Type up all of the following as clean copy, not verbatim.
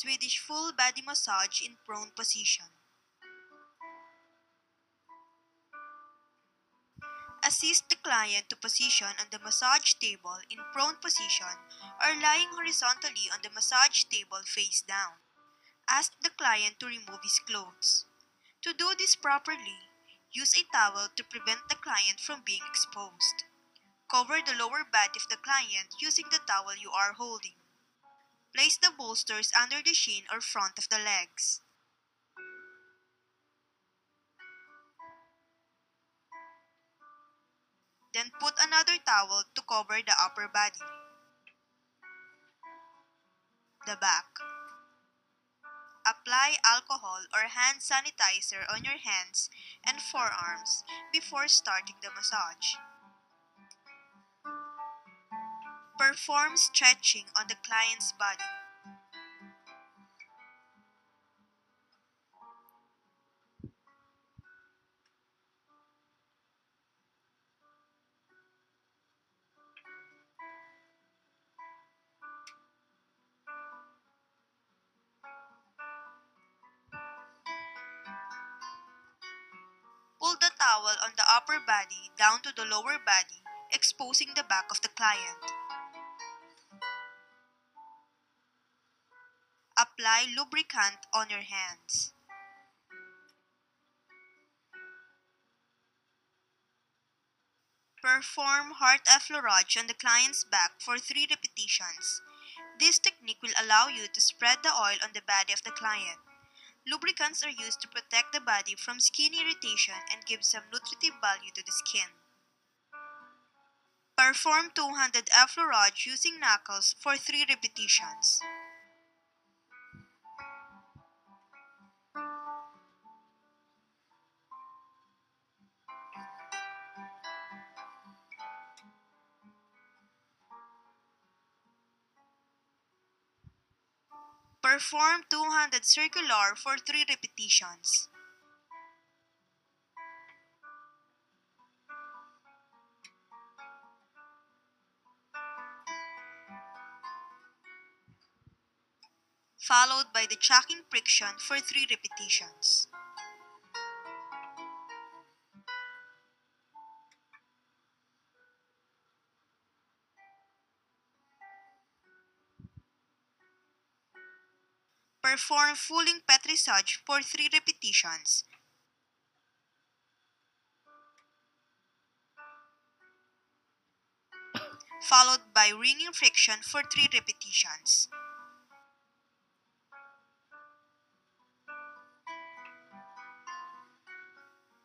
Swedish full body massage in prone position. Assist the client to position on the massage table in prone position or lying horizontally on the massage table face down. Ask the client to remove his clothes. To do this properly, use a towel to prevent the client from being exposed. Cover the lower body of the client using the towel you are holding. Place the bolsters under the shin or front of the legs. Then put another towel to cover the upper body. The back. Apply alcohol or hand sanitizer on your hands and forearms before starting the massage. Perform stretching on the client's body. Pull the towel on the upper body down to the lower body, exposing the back of the client. Apply lubricant on your hands. Perform heart effleurage on the client's back for 3 repetitions. This technique will allow you to spread the oil on the body of the client. Lubricants are used to protect the body from skin irritation and give some nutritive value to the skin. Perform two-handed effleurage using knuckles for 3 repetitions. Perform two-handed circular for 3 repetitions. Followed by the chucking friction for 3 repetitions. Perform fooling petrissage for 3 repetitions. Followed by ringing friction for 3 repetitions.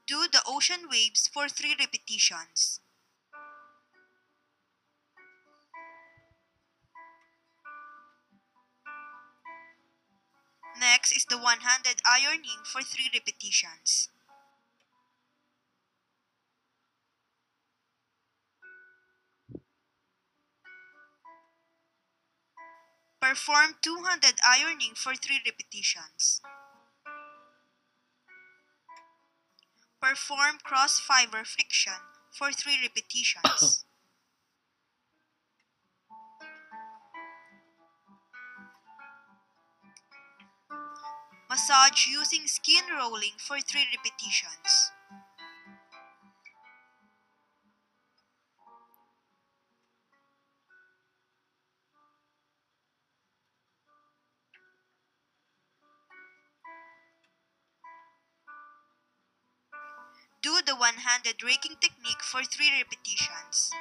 Do the ocean waves for 3 repetitions. Next is the one-handed ironing for 3 repetitions. Perform two-handed ironing for 3 repetitions. Perform cross-fiber friction for 3 repetitions. Massage using skin rolling for 3 repetitions. Do the one-handed raking technique for 3 repetitions.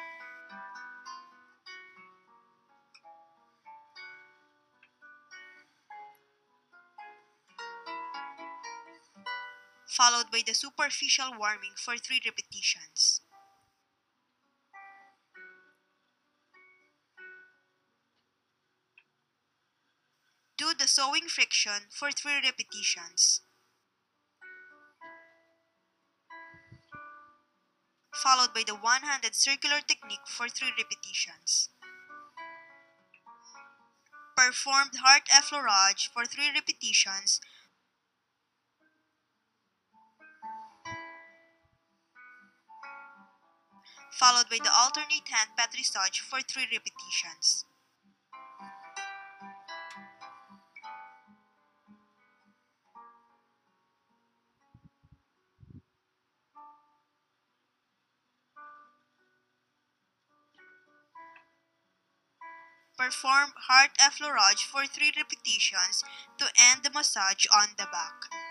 Followed by the superficial warming for 3 repetitions. Do the sewing friction for 3 repetitions. Followed by the one-handed circular technique for 3 repetitions. Performed heart effleurage for 3 repetitions. Followed by the alternate hand petrissage for 3 repetitions. perform heart effleurage for 3 repetitions to end the massage on the back.